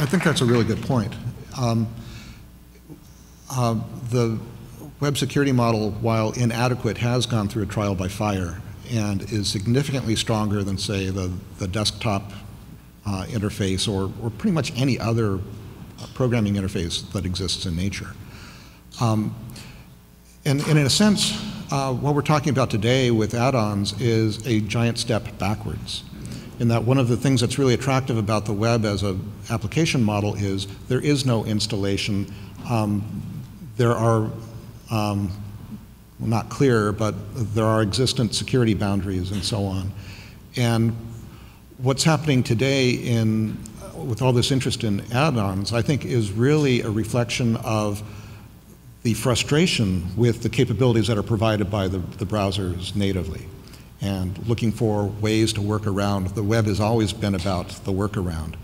I think that's a really good point. The web security model, while inadequate, has gone through a trial by fire and is significantly stronger than, say, the desktop interface or pretty much any other programming interface that exists in nature. And in a sense, what we're talking about today with add-ons is a giant step backwards. In that one of the things that's really attractive about the web as an application model is there is no installation. There are, well, not clear, but there are existent security boundaries and so on. And what's happening today with all this interest in add-ons, I think is really a reflection of the frustration with the capabilities that are provided by the browsers natively and looking for ways to work around. The web has always been about the workaround,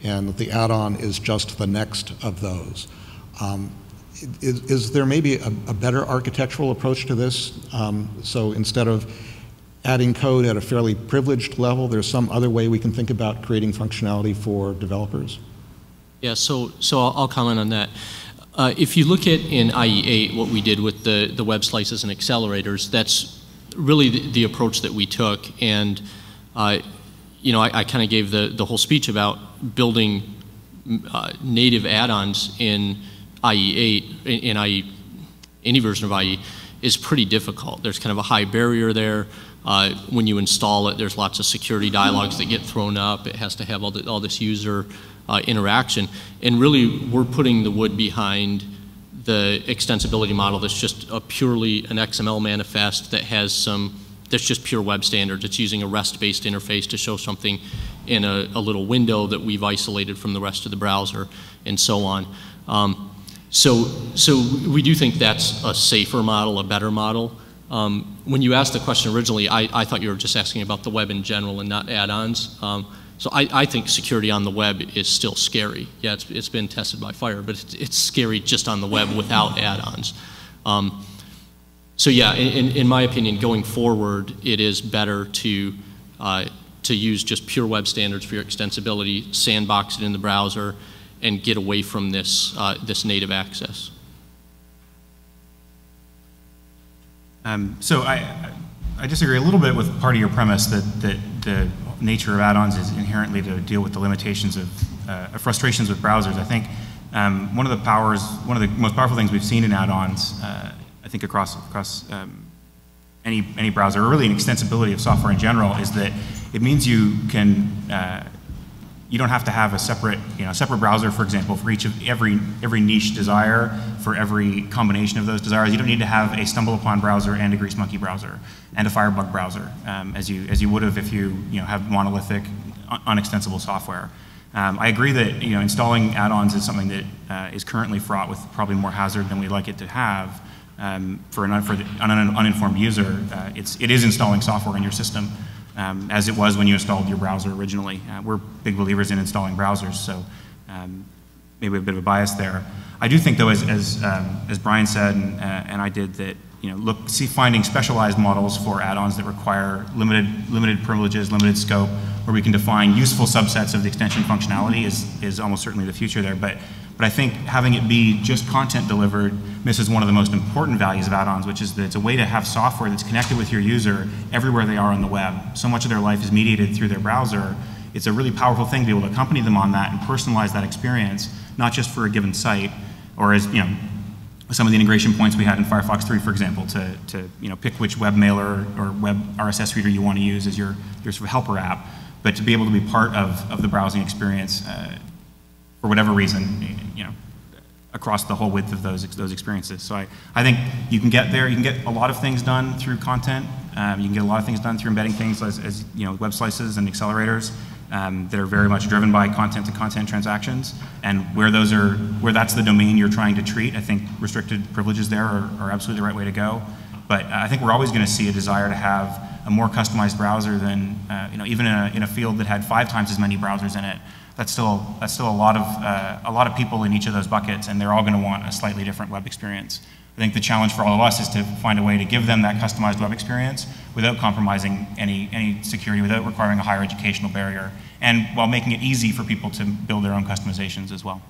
and the add-on is just the next of those. Is there maybe a better architectural approach to this? So instead of adding code at a fairly privileged level, there's some other way we can think about creating functionality for developers? Yeah, so I'll comment on that. If you look at in IE8 what we did with the web slices and accelerators, that's really the approach that we took. And you know, I kind of gave the whole speech about building native add-ons in IE8, in IE, any version of IE, is pretty difficult. There's kind of a high barrier there. When you install it, there's lots of security dialogues that get thrown up. It has to have all this user interaction. And really, we're putting the wood behind the extensibility model that's just purely an XML manifest that has that's just pure web standards. It's using a REST-based interface to show something in a little window that we've isolated from the rest of the browser, and so on. So we do think that's a safer model, a better model. When you asked the question originally, I thought you were just asking about the web in general and not add-ons. So I think security on the web is still scary. Yeah, it's been tested by fire, but it's scary just on the web without add-ons. So yeah, in my opinion, going forward, it is better to use just pure web standards for your extensibility, sandbox it in the browser, and get away from this native access. So I disagree a little bit with part of your premise that the nature of add-ons is inherently to deal with the limitations of frustrations with browsers. I think one of the most powerful things we've seen in add-ons, I think across any browser, or really an extensibility of software in general, is that it means you can you don't have to have a separate browser, for example, for every niche desire, for every combination of those desires. You don't need to have a StumbleUpon browser and a GreaseMonkey browser and a Firebug browser, as you would have if you have monolithic, unextensible software. I agree that installing add-ons is something that is currently fraught with probably more hazard than we'd like it to have. For an uninformed user, it is installing software in your system. As it was when you installed your browser originally. We're big believers in installing browsers, so maybe a bit of a bias there. I do think, though, as Brian said and I did, that finding specialized models for add-ons that require limited privileges, limited scope, where we can define useful subsets of the extension functionality is almost certainly the future there. But I think having it be just content delivered misses one of the most important values of add-ons, which is that it's a way to have software that's connected with your user everywhere they are on the web. So much of their life is mediated through their browser. It's a really powerful thing to be able to accompany them on that and personalize that experience, not just for a given site, or as some of the integration points we had in Firefox 3, for example, to pick which web mailer or web RSS reader you want to use as your sort of helper app, but to be able to be part of the browsing experience for whatever reason, across the whole width of those experiences. So I think you can get there. You can get a lot of things done through content. You can get a lot of things done through embedding things as web slices and accelerators that are very much driven by content to content transactions. And where that's the domain you're trying to treat, I think restricted privileges there are absolutely the right way to go. But I think we're always going to see a desire to have a more customized browser than even in a field that had 5 times as many browsers in it. That's still a lot of people in each of those buckets, and they're all going to want a slightly different web experience. I think the challenge for all of us is to find a way to give them that customized web experience without compromising any security, without requiring a higher educational barrier, and while making it easy for people to build their own customizations as well.